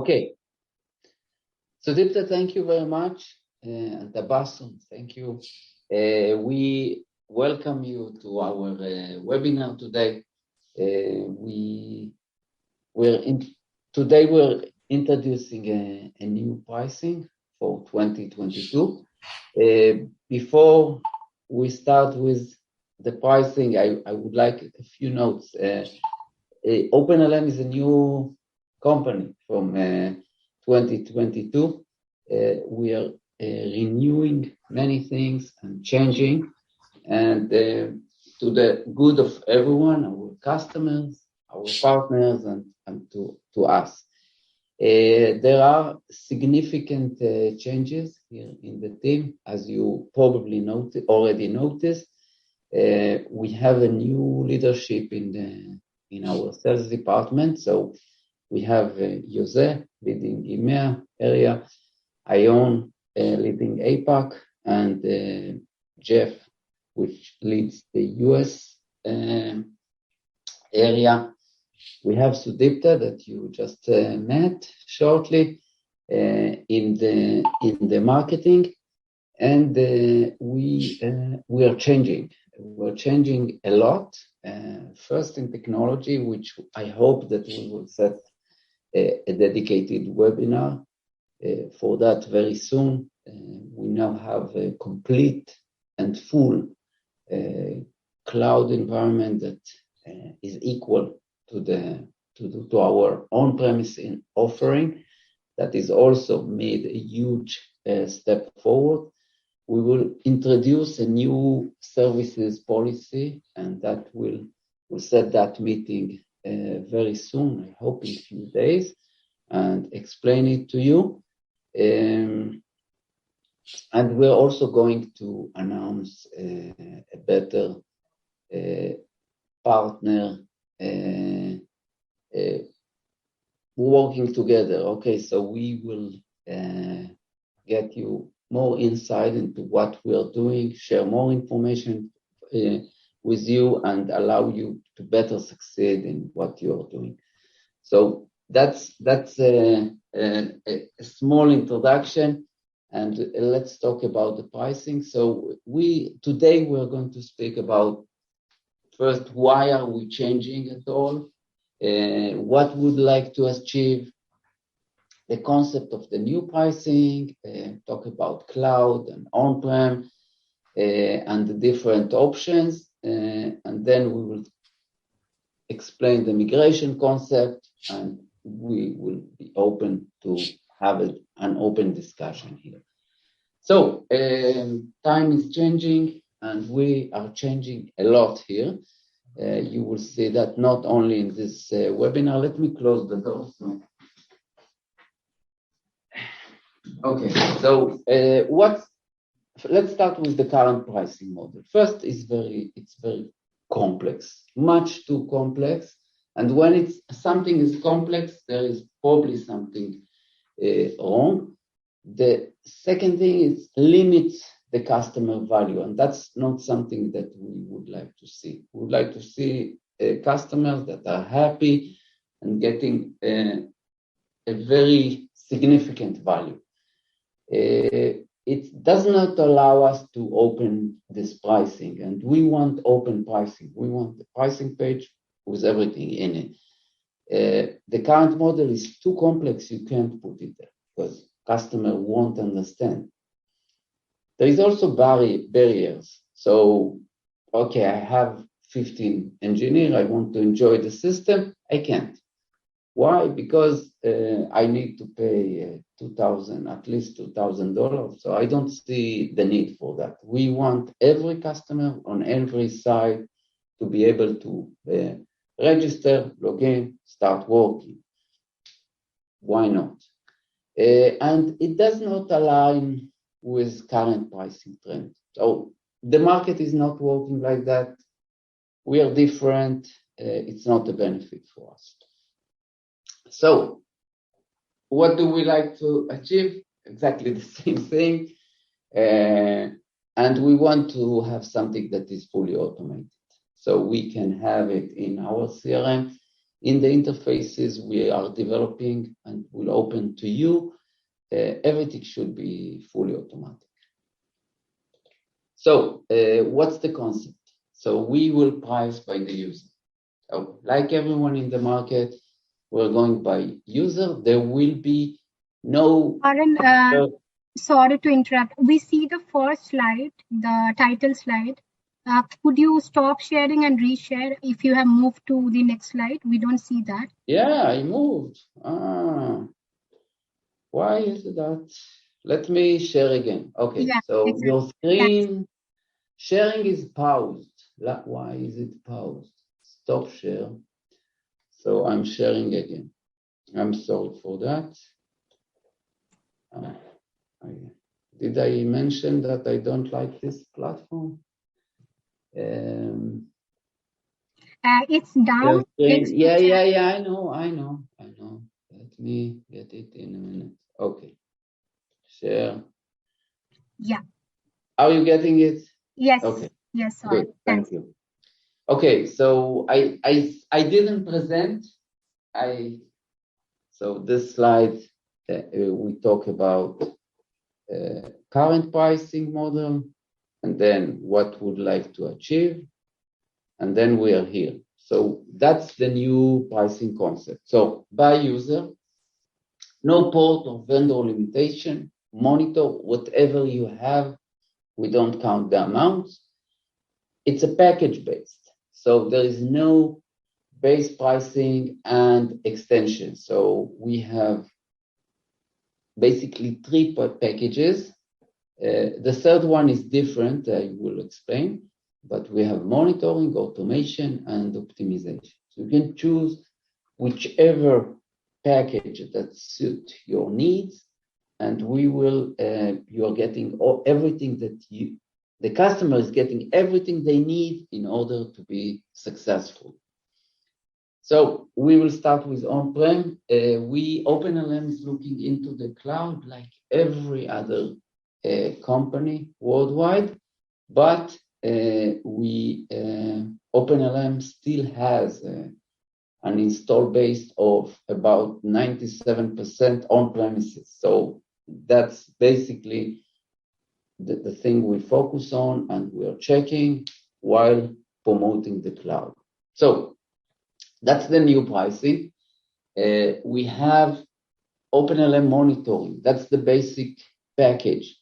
Okay. So Dipta, thank you very much. And Tabassum, thank you. We welcome you to our webinar today. Today we're introducing a new pricing for 2022. Before we start with the pricing, I would like a few notes. OpenLM is a new company from 2022. We are renewing many things and changing, and to the good of everyone, our customers, our partners, and to us. There are significant changes here in the team, as you probably already noticed. We have a new leadership in our sales department. So we have Jose leading EMEA area, Ion leading APAC, and Jeff, which leads the US area. We have Sudipta that you just met shortly in the marketing, and we are changing. We're changing a lot. First in technology, which I hope that we will set a dedicated webinar for that very soon. We now have a complete and full cloud environment that is equal to our on-premise offering. That is also made a huge step forward. We will introduce a new services policy, and that we'll set that meeting very soon, I hope in a few days, and explain it to you. And we're also going to announce a better partner working together. Okay, so we will get you more insight into what we are doing, share more information with you, and allow you to better succeed in what you are doing. So that's a small introduction, and let's talk about the pricing. So today we're going to speak about first, why are we changing at all? What would like to achieve? The concept of the new pricing, talk about cloud and on-prem, and the different options, and then we will explain the migration concept, and we will be open to have an open discussion here. So time is changing, and we are changing a lot here. You will see that not only in this webinar. Let me close the door. Okay, so let's start with the current pricing model. First, it's very complex, much too complex. And when something is complex, there is probably something wrong. The second thing is limits the customer value, and that's not something that we would like to see. We would like to see customers that are happy and getting a very significant value. It does not allow us to open this pricing, and we want open pricing. We want the pricing page with everything in it. The current model is too complex. You can't put it there because customer won't understand. There is also barriers. So, okay, I have 15 engineers. I want to enjoy the system. I can't. Why? Because I need to pay at least $2,000. So I don't see the need for that. We want every customer on every side to be able to register, log in, start working. Why not? And it does not align with current pricing trend. So the market is not working like that. We are different. It's not a benefit for us. So what do we like to achieve? Exactly the same thing. And we want to have something that is fully automated. So we can have it in our CRM. In the interfaces we are developing and will open to you, everything should be fully automatic. So what's the concept? So we will price by the user. So like everyone in the market, we're going by user. There will be no... Oren, sorry to interrupt. We see the first slide, the title slide. Could you stop sharing and reshare if you have moved to the next slide? We don't see that. Yeah, I moved. Why is that? Let me share again. Okay, Yeah, so exactly. your screen sharing is paused. Why is it paused? Stop share. So I'm sharing again. I'm sorry for that. Did I mention that I don't like this platform? It's down. Yeah, I know. Let me get it in a minute. Okay. Share. Yeah. Are you getting it? Yes. Okay. Yes, sorry. Good. Thank you. Okay, so I didn't present. So this slide we talk about current pricing model, and then what would like to achieve, and then we are here. So that's the new pricing concept. So by user, no port or vendor limitation, monitor whatever you have. We don't count the amounts. It's a package based. So there is no base pricing and extension. So we have basically 3 packages. The third one is different, I will explain, but we have monitoring, automation, and optimization. So you can choose whichever package that suits your needs, and we will, you are getting everything that the customer is getting everything they need in order to be successful. So we will start with on-prem. OpenLM is looking into the cloud like every other company worldwide, but OpenLM still has an install base of about 97% on premises. So that's basically the thing we focus on, and we are checking while promoting the cloud. So that's the new pricing. We have OpenLM monitoring. That's the basic package.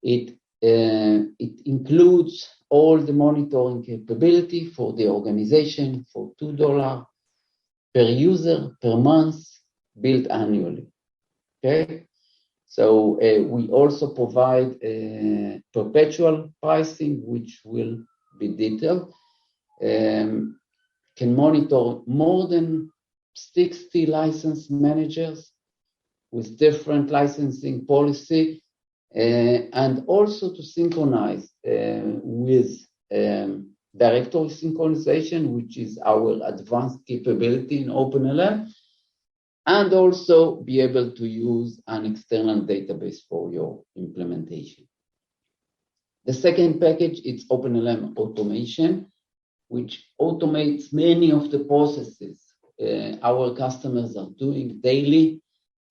It includes all the monitoring capability for the organization for $2 per user per month, billed annually. Okay, so we also provide perpetual pricing, which will be detailed. Can monitor more than 60 license managers with different licensing policy, and also to synchronize with directory synchronization, which is our advanced capability in OpenLM, and also be able to use an external database for your implementation. The second package is OpenLM automation, which automates many of the processes our customers are doing daily.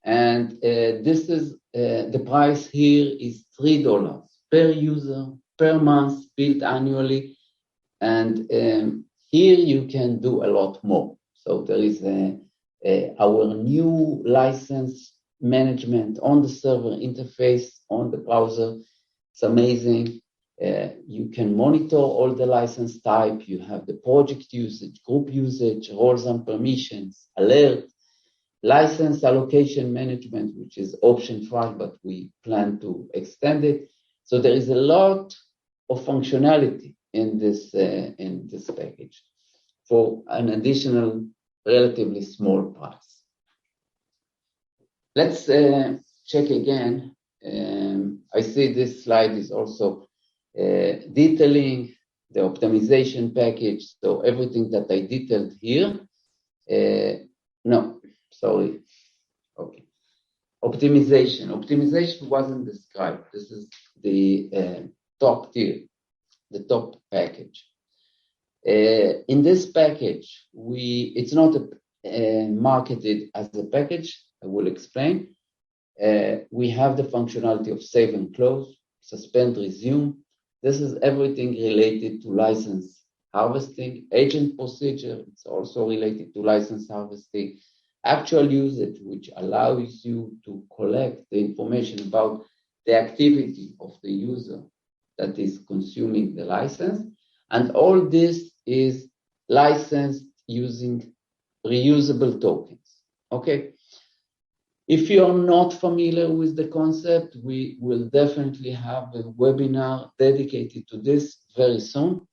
And this is the price here is $3 per user per month, billed annually. And here you can do a lot more. So there is our new license management on the server interface on the browser. It's amazing. You can monitor all the license type. You have the project usage, group usage, roles and permissions, alert, license allocation management, which is option 5, but we plan to extend it. So there is a lot of functionality in this package for an additional relatively small price. Let's check again. I see this slide is also detailing the optimization package. So everything that I detailed here, no, sorry. Okay. Optimization wasn't described. This is the top tier, the top package. In this package, it's not marketed as a package. I will explain. We have the functionality of save and close, suspend, resume. This is everything related to license harvesting. Agent procedure, it's also related to license harvesting. Actual usage, which allows you to collect the information about the activity of the user that is consuming the license. And all this is licensed using reusable tokens. Okay. If you are not familiar with the concept, we will definitely have a webinar dedicated to this very soon.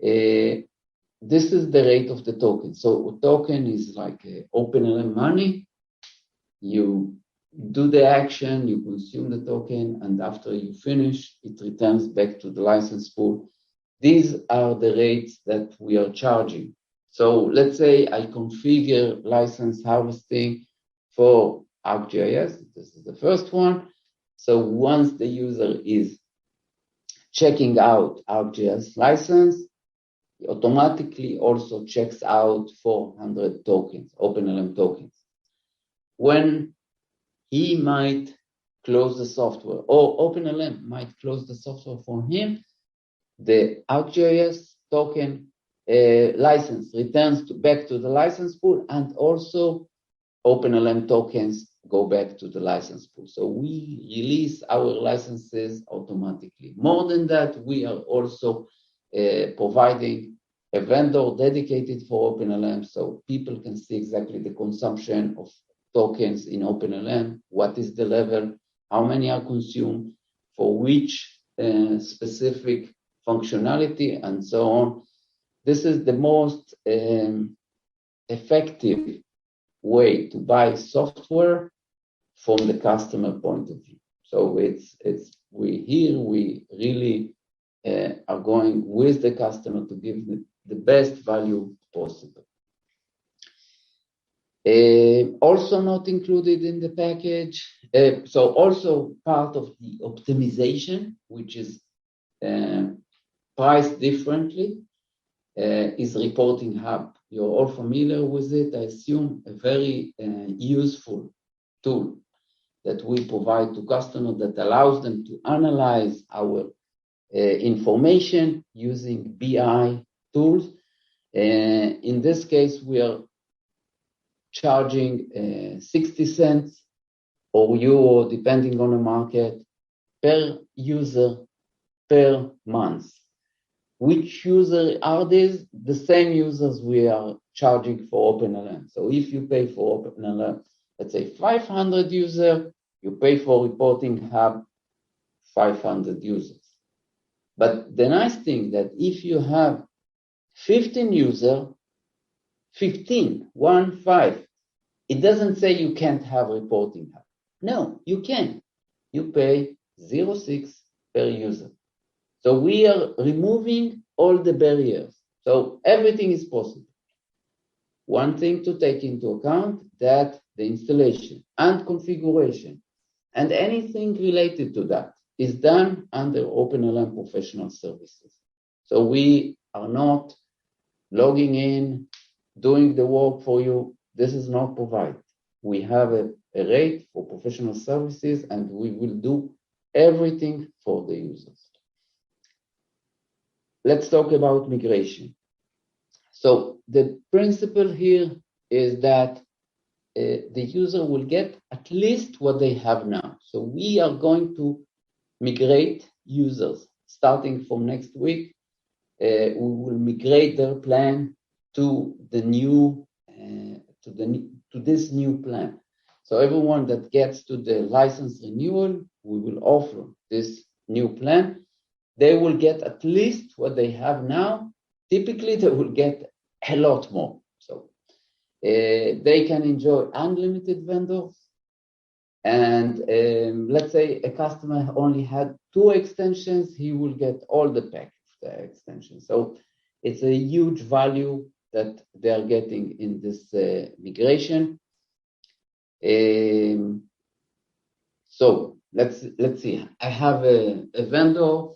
This is the rate of the token. So a token is like OpenLM money. You do the action, you consume the token, and after you finish, it returns back to the license pool. These are the rates that we are charging. So let's say I configure license harvesting for ArcGIS. This is the first one. So once the user is checking out ArcGIS license, he automatically also checks out 400 tokens, OpenLM tokens. When he might close the software, or OpenLM might close the software for him, the ArcGIS token license returns back to the license pool, and also OpenLM tokens go back to the license pool. So we release our licenses automatically. More than that, we are also providing a vendor dedicated for OpenLM, so people can see exactly the consumption of tokens in OpenLM, what is the level, how many are consumed, for which specific functionality, and so on. This is the most effective way to buy software from the customer point of view. So we really are going with the customer to give the best value possible. Also not included in the package, so also part of the optimization, which is priced differently, is Reporting Hub. You're all familiar with it, I assume, a very useful tool that we provide to customers that allows them to analyze our information using BI tools. In this case, we are charging 60 cents or euro, depending on the market, per user per month. Which users are these? The same users we are charging for OpenLM. So if you pay for OpenLM, let's say 500 users, you pay for Reporting Hub 500 users. But the nice thing that if you have 15 users, 15, 1, 5, it doesn't say you can't have Reporting Hub. No, you can. You pay 0.6 per user. So we are removing all the barriers. So everything is possible. One thing to take into account, that the installation and configuration and anything related to that is done under OpenLM professional services. So we are not logging in, doing the work for you. This is not provided. We have a rate for professional services, and we will do everything for the users. Let's talk about migration. So the principle here is that the user will get at least what they have now. So we are going to migrate users starting from next week. We will migrate their plan to the new to this new plan. So everyone that gets to the license renewal, we will offer this new plan. They will get at least what they have now. Typically, they will get a lot more. So they can enjoy unlimited vendors. And let's say a customer only had 2 extensions, he will get all the pack of the extensions. So it's a huge value that they are getting in this migration. So let's see. I have a vendor.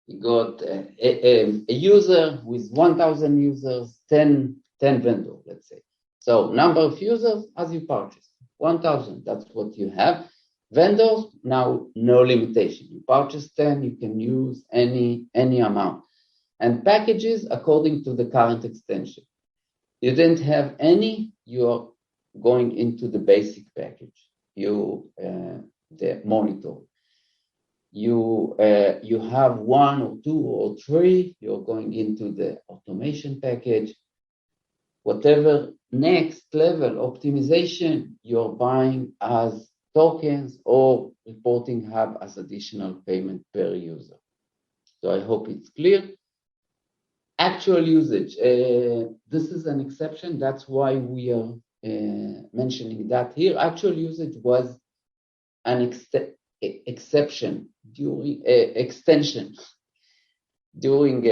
He got a user with 1,000 users, 10 vendors, let's say. So number of users as you purchase, 1,000, that's what you have. Vendors, now no limitation. You purchase 10, you can use any amount. And packages according to the current extension. You didn't have any, you are going into the basic package. The monitor. You have one or two or three, you're going into the automation package. Whatever next level optimization, you're buying as tokens or reporting hub as additional payment per user. So I hope it's clear. Actual usage, this is an exception. That's why we are mentioning that here. Actual usage was an exception during extension during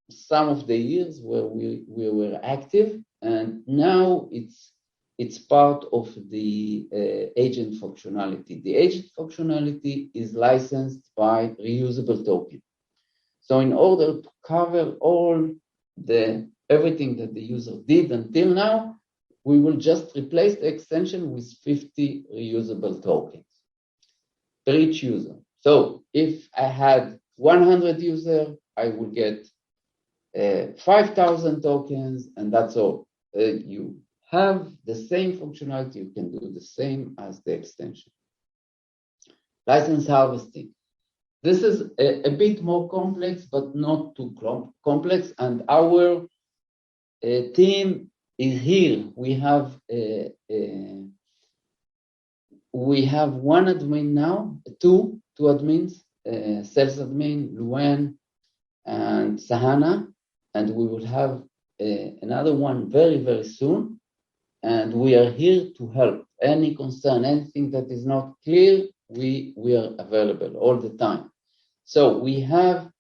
some of the years where we were active, and now it's part of the agent functionality. The agent functionality is licensed by reusable token. So in order to cover everything that the user did until now, we will just replace the extension with 50 reusable tokens per each user. So if I had 100 users, I will get 5,000 tokens, and that's all. You have the same functionality, you can do the same as the extension. License harvesting. This is a bit more complex, but not too complex, and our team is here. We have one admin now, two admins, sales admin, Luan and Sahana, and we will have another one very, very soon. And we are here to help. Any concern, anything that is not clear, we are available all the time. So we have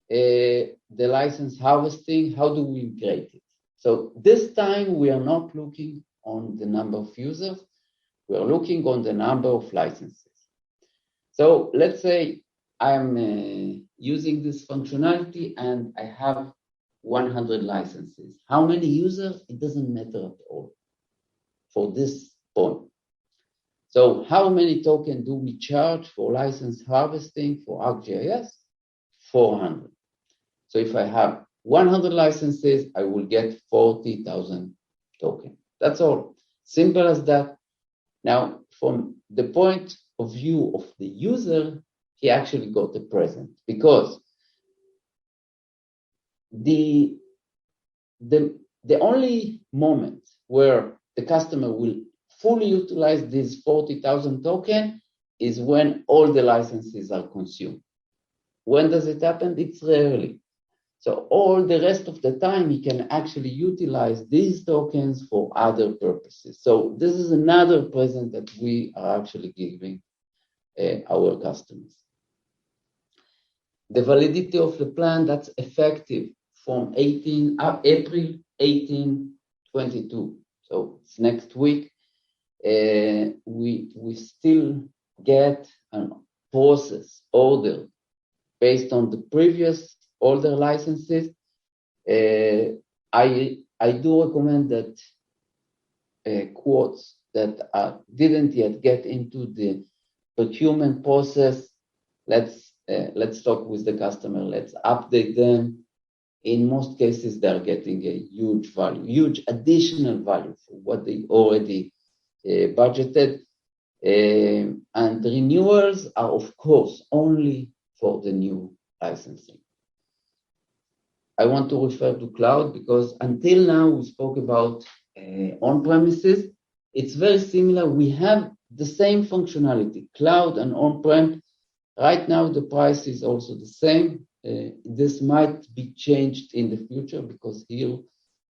the license harvesting. How do we integrate it? So this time we are not looking on the number of users. We are looking on the number of licenses. So let's say I'm using this functionality and I have 100 licenses. How many users? It doesn't matter at all for this point. So how many tokens do we charge for license harvesting for ArcGIS? 400. So if I have 100 licenses, I will get 40,000 tokens. That's all. Simple as that. Now, from the point of view of the user, he actually got a present, because the only moment where the customer will fully utilize these 40,000 tokens is when all the licenses are consumed. When does it happen? It's rarely. So all the rest of the time, he can actually utilize these tokens for other purposes. So this is another present that we are actually giving our customers. The validity of the plan, that's effective from April 18, 22. So it's next week. We still get a process order based on the previous older licenses. I do recommend that quotes that didn't yet get into the procurement process, let's talk with the customer, let's update them. In most cases, they're getting a huge value, huge additional value for what they already budgeted. And the renewals are, of course, only for the new licensing. I want to refer to cloud because until now we spoke about on-premises. It's very similar. We have the same functionality, cloud and on-prem. Right now, the price is also the same. This might be changed in the future because here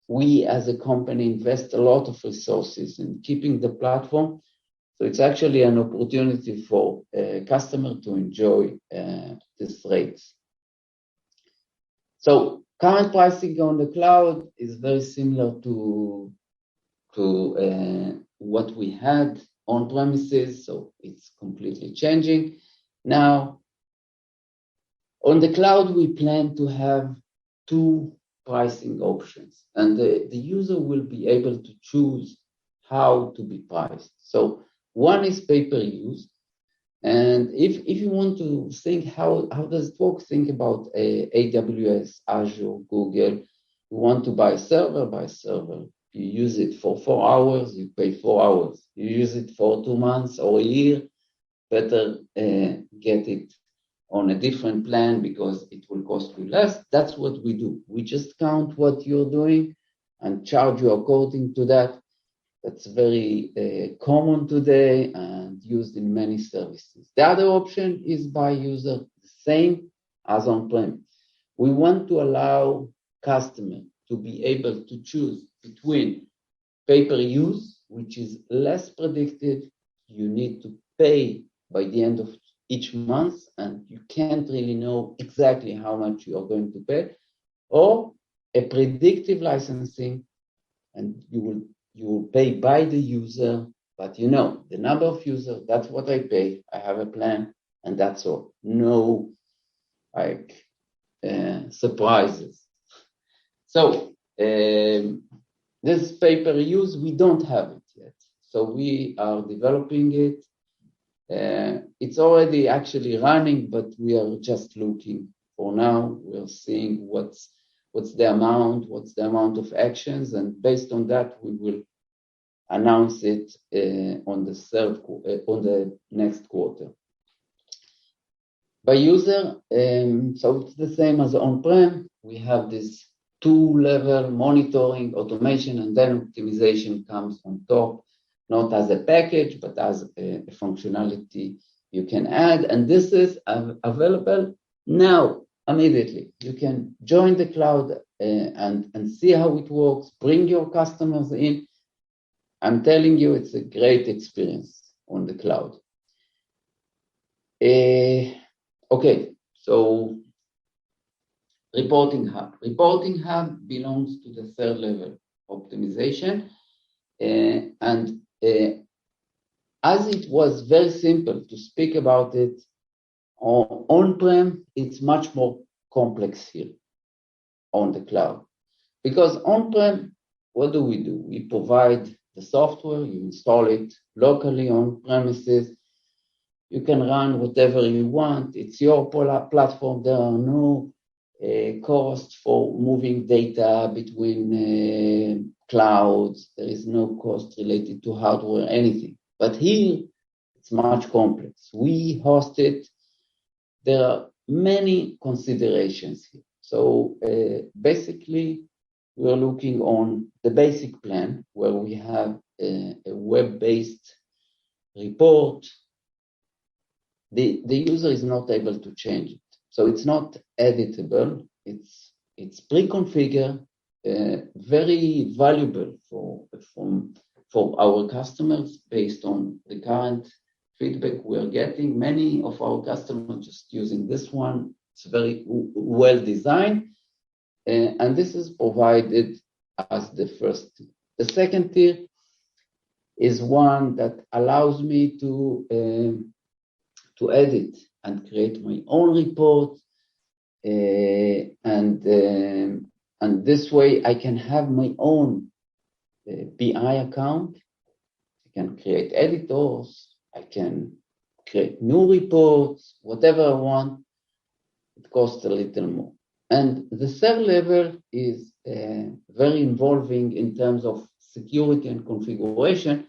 we as a company invest a lot of resources in keeping the platform. So it's actually an opportunity for a customer to enjoy these rates. So current pricing on the cloud is very similar to what we had on premises, so it's completely changing. Now, on the cloud, we plan to have two pricing options, and the user will be able to choose how to be priced. So one is pay-per-use, and if you want to think how does it work, think about AWS, Azure, Google. You want to buy a server. You use it for 4 hours, you pay 4 hours. You use it for 2 months or a year, better get it on a different plan because it will cost you less. That's what we do. We just count what you're doing and charge you according to that. That's very common today and used in many services. The other option is by user, the same as on-prem. We want to allow customers to be able to choose between pay-per-use, which is less predictive. You need to pay by the end of each month, and you can't really know exactly how much you are going to pay, or a predictive licensing, and you will pay by the user, but you know the number of users, that's what I pay. I have a plan, and that's all. No surprises. So this pay-per-use, we don't have it yet. So we are developing it. It's already actually running, but we are just looking for now. We're seeing what's the amount of actions, and based on that, we will announce it on the next quarter. By user, so it's the same as on-prem. We have this 2-level monitoring, automation, and then optimization comes on top, not as a package, but as a functionality you can add. And this is available now, immediately. You can join the cloud and see how it works, bring your customers in. I'm telling you, it's a great experience on the cloud. Okay, so Reporting Hub. Reporting Hub belongs to the 3rd level optimization. And as it was very simple to speak about it, on-prem, it's much more complex here on the cloud. Because on-prem, what do? We provide the software, you install it locally on premises. You can run whatever you want. It's your platform. There are no costs for moving data between clouds. There is no cost related to hardware or anything. But here, it's much complex. We host it. There are many considerations here. So basically, we are looking on the basic plan where we have a web-based report. The user is not able to change it. So it's not editable. It's pre-configured, very valuable for our customers based on the current feedback we are getting. Many of our customers just using this one. It's very well designed. And this is provided as the first tier. The second tier is one that allows me to edit and create my own report. And this way I can have my own BI account. I can create editors. I can create new reports, whatever I want. It costs a little more. And the 3rd level is very involving in terms of security and configuration.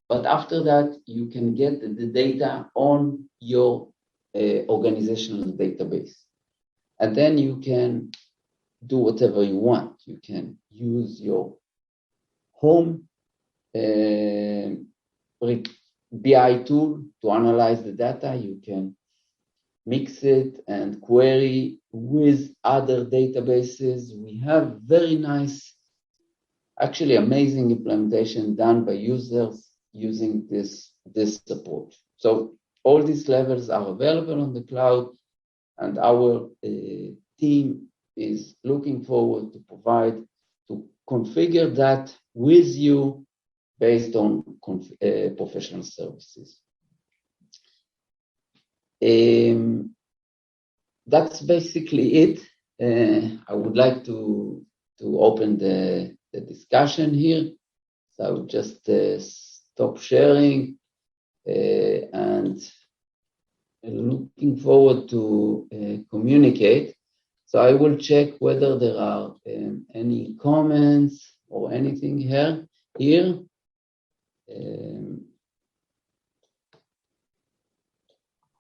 But after that, you can get the data on your organizational database. And then you can do whatever you want. You can use your home BI tool to analyze the data. You can mix it and query with other databases. We have very nice, actually amazing implementation done by users using this approach. So all these levels are available on the cloud, and our team is looking forward to configure that with you based on professional services. That's basically it. I would like to open the discussion here. So I will just stop sharing and looking forward to communicate. So I will check whether there are any comments or anything here.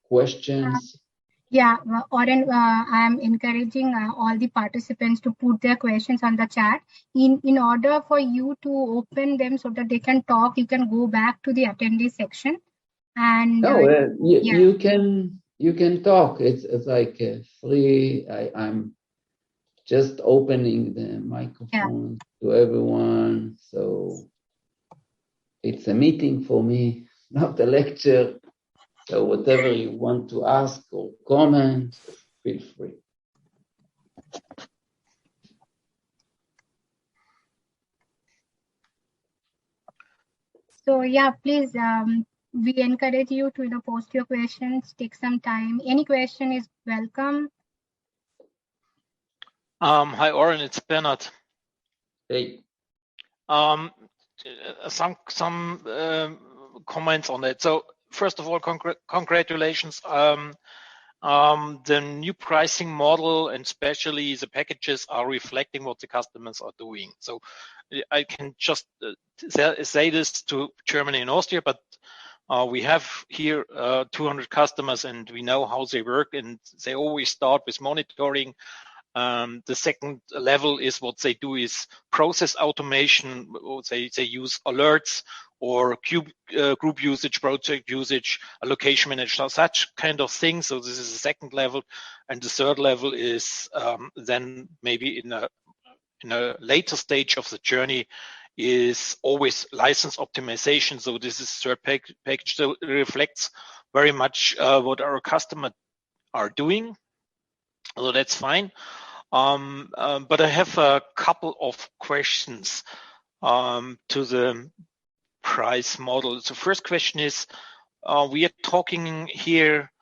Questions? Yeah, Oren, I am encouraging all the participants to put their questions on the chat. In order for you to open them so that they can talk, you can go back to the attendee section. And you can talk. It's like free. I'm just opening the microphone to everyone. So it's a meeting for me, not a lecture. So whatever you want to ask or comment, feel free. So yeah, please, we encourage you to post your questions, take some time. Any question is welcome. Hi, Oren, it's Bernard. Hey. Some comments on that. So first of all, congratulations. The new pricing model and especially the packages are reflecting what the customers are doing. So I can just say this to Germany and Austria, but we have here 200 customers and we know how they work, and they always start with monitoring. The second level is what they do is process automation. They use alerts or group usage, project usage, allocation management, such kind of things. So this is the second level, and the third level is then maybe in a later stage of the journey is always license optimization. So this is third package. So it reflects very much what our customers are doing. So that's fine. But I have a couple of questions to the price model. So first question is, we are talking here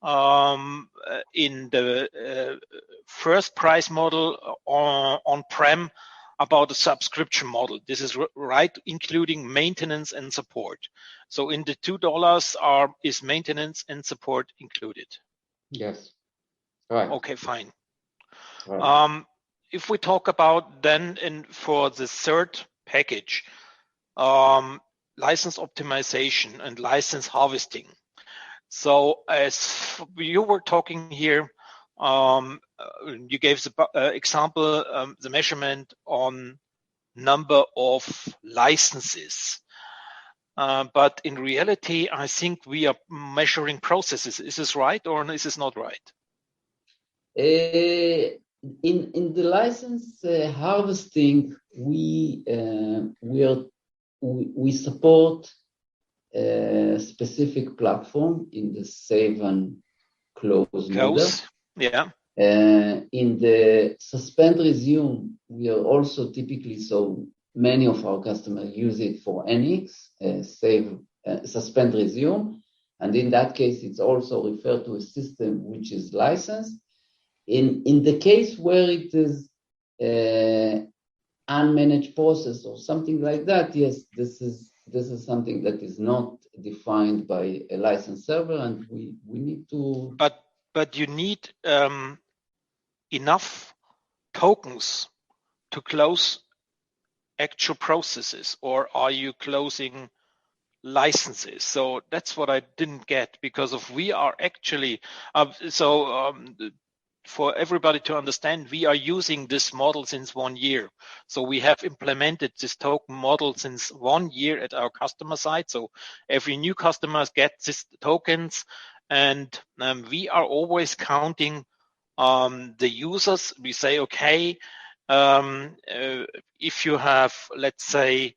in the first price model on-prem about a subscription model. This is right, including maintenance and support. So in the $2 is maintenance and support included? Yes. Right. Okay, fine. Right. If we talk about then for the third package, license optimization and license harvesting. So as you were talking here, you gave the example, the measurement on number of licenses. But in reality, I think we are measuring processes. Is this right or is this not right? In the license harvesting, we support a specific platform in the save and close model. Yeah. In the suspend resume, we are also typically, so many of our customers use it for NX, save, suspend resume, and in that case, it's also referred to a system which is licensed. In the case where it is unmanaged process or something like that, yes, this is something that is not defined by a licensed server, and we need to. But you need enough tokens to close actual processes, or are you closing licenses? So that's what I didn't get, because of we are actually for everybody to understand, we are using this model since 1 year. So we have implemented this token model since 1 year at our customer side. So every new customer gets these tokens, and we are always counting the users. We say, okay, if you have, let's say,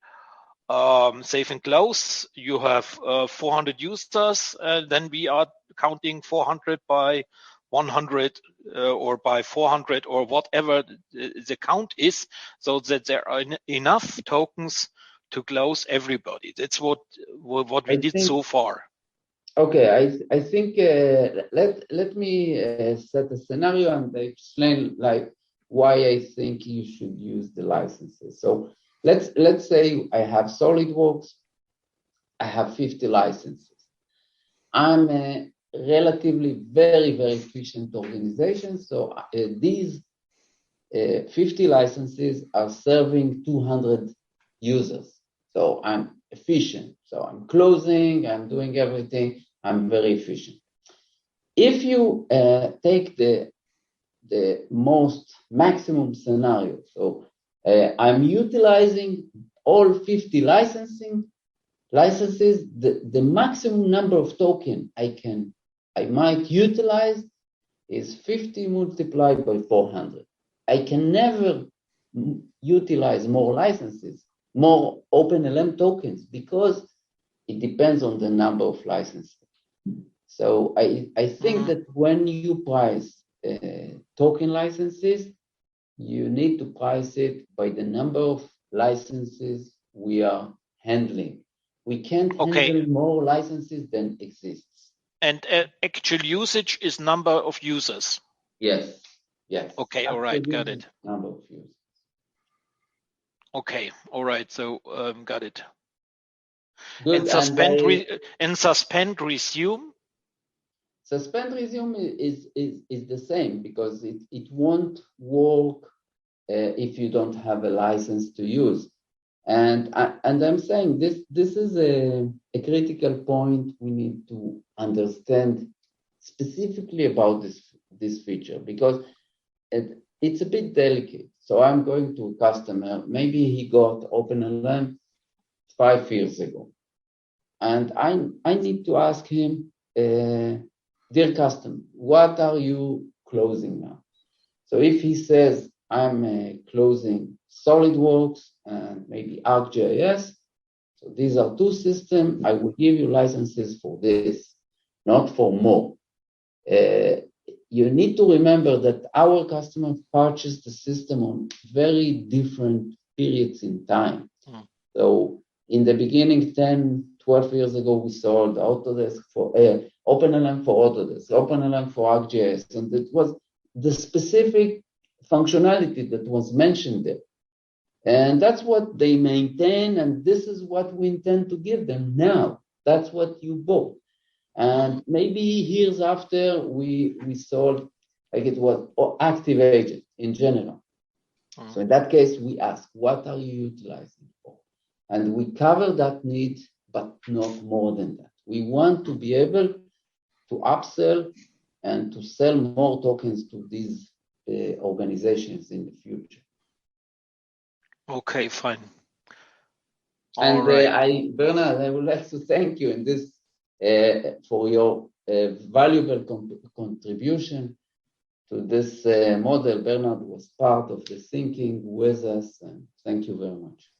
save and close, you have 400 users, then we are counting 400 by 100 or by 400 or whatever the count is, so that there are enough tokens to close everybody. That's what we did so far. Okay, I think let me set a scenario and explain, like, why I think you should use the licenses. So let's say I have SolidWorks, I have 50 licenses. I'm a relatively very efficient organization. So these 50 licenses are serving 200 users. So I'm efficient. So I'm closing, I'm doing everything, I'm very efficient. If you take the most maximum scenario, so I'm utilizing all 50 licenses, the maximum number of tokens I might utilize is 50 multiplied by 400. I can never utilize more licenses, more OpenLM tokens, because it depends on the number of licenses. So I think that when you price token licenses, you need to price it by the number of licenses we are handling. We can't handle more licenses than exists. And actual usage is number of users. Yes. Okay, all right, got it. Number of users. Okay, all right, so got it. Good. And suspend resume? Suspend resume is the same, because it won't work if you don't have a license to use. And I'm saying this is a critical point we need to understand specifically about this feature, because it's a bit delicate. So I'm going to a customer, maybe he got OpenLM 5 years ago, and I need to ask him, dear customer, what are you closing now? So if he says, I'm closing SolidWorks and maybe ArcGIS, so these are two systems, I will give you licenses for this, not for more. You need to remember that our customers purchased the system on very different periods in time. So in the beginning, 10, 12 years ago, we sold Autodesk for OpenLM for Autodesk, OpenLM for ArcGIS, and it was the specific functionality that was mentioned there. And that's what they maintain, and this is what we intend to give them now. That's what you bought. And maybe years after, we sold, like it was Active Agent in general. So in that case, we ask, what are you utilizing for? And we cover that need, but not more than that. We want to be able to upsell and to sell more tokens to these organizations in the future. Okay, fine. And Bernard, I would like to thank you in this for your valuable contribution to this model. Bernard was part of the thinking with us, and thank you very much.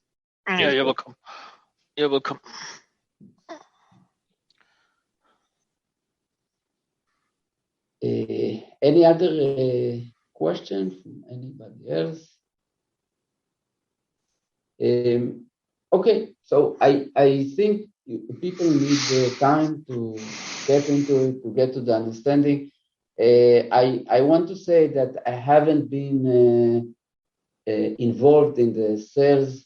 Yeah, you're welcome. You're welcome. Any other question from anybody else? Okay, so I think people need the time to get into it, to get to the understanding. I want to say that I haven't been involved in the sales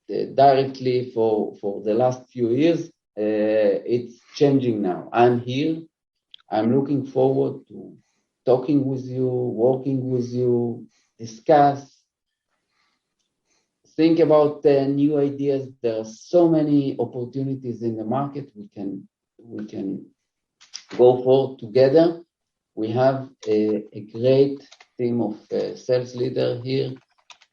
directly for the last few years. It's changing now. I'm here. I'm looking forward to talking with you, working with you, discuss, think about new ideas. There are so many opportunities in the market. We can go forward together. We have a great team of sales leaders here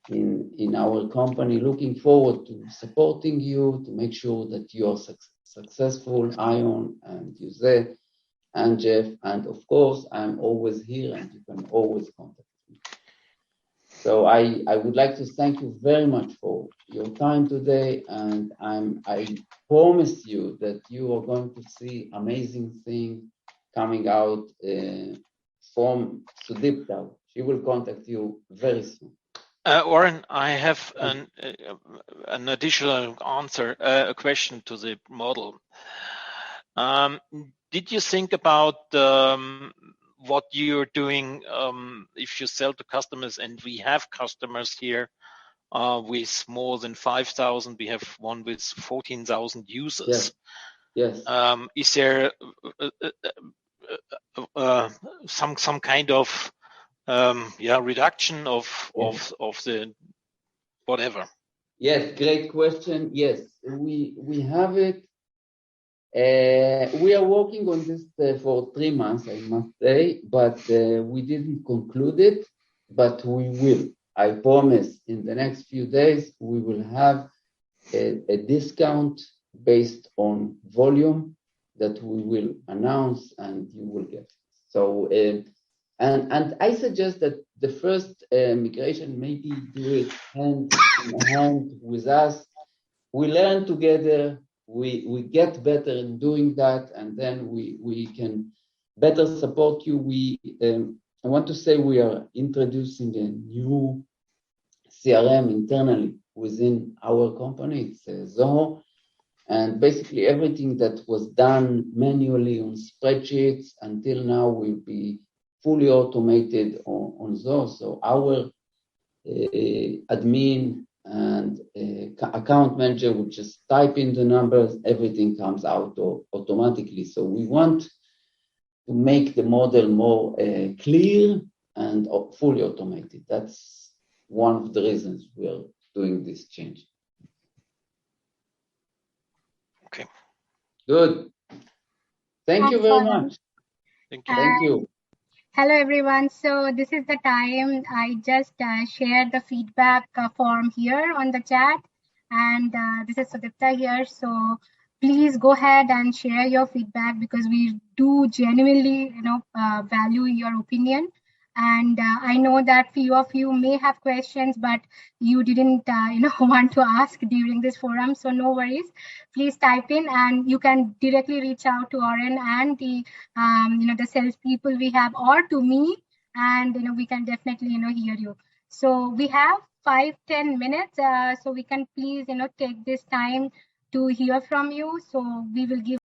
in our company, looking forward to supporting you to make sure that you are successful, Ion and Jose and Jeff. And of course, I'm always here and you can always contact me. So I would like to thank you very much for your time today. And I promise you that you are going to see amazing things coming out from Sudipta. She will contact you very soon. Oren, I have an additional answer, a question to the model. Did you think about what you're doing if you sell to customers, and we have customers here with more than 5,000. We have one with 14,000 users. Yes. Is there some kind of reduction of the whatever? Yes, great question. Yes, we have it. We are working on this for 3 months, I must say, but we didn't conclude it, but we will. I promise in the next few days, we will have a discount based on volume that we will announce and you will get. So, and I suggest that the first migration, maybe do it hand in hand with us. We learn together, we get better in doing that, and then we can better support you. I want to say we are introducing a new CRM internally within our company. It's Zoho, and basically everything that was done manually on spreadsheets until now will be fully automated on Zoho. So our admin and account manager would just type in the numbers, everything comes out automatically. So we want to make the model more clear and fully automated. That's one of the reasons we are doing this change. Okay. Good. Thank you very much. Thank you. Thank you. Hello, everyone. So this is the time I just shared the feedback form here on the chat. And this is Sudipta here. So please go ahead and share your feedback because we do genuinely, value your opinion. And I know that few of you may have questions, but you didn't, want to ask during this forum. So no worries. Please type in, and you can directly reach out to Oren and the, the sales people we have, or to me, and we can definitely, hear you. So we have 5-10 minutes. So we can please, take this time to hear from you. So we will give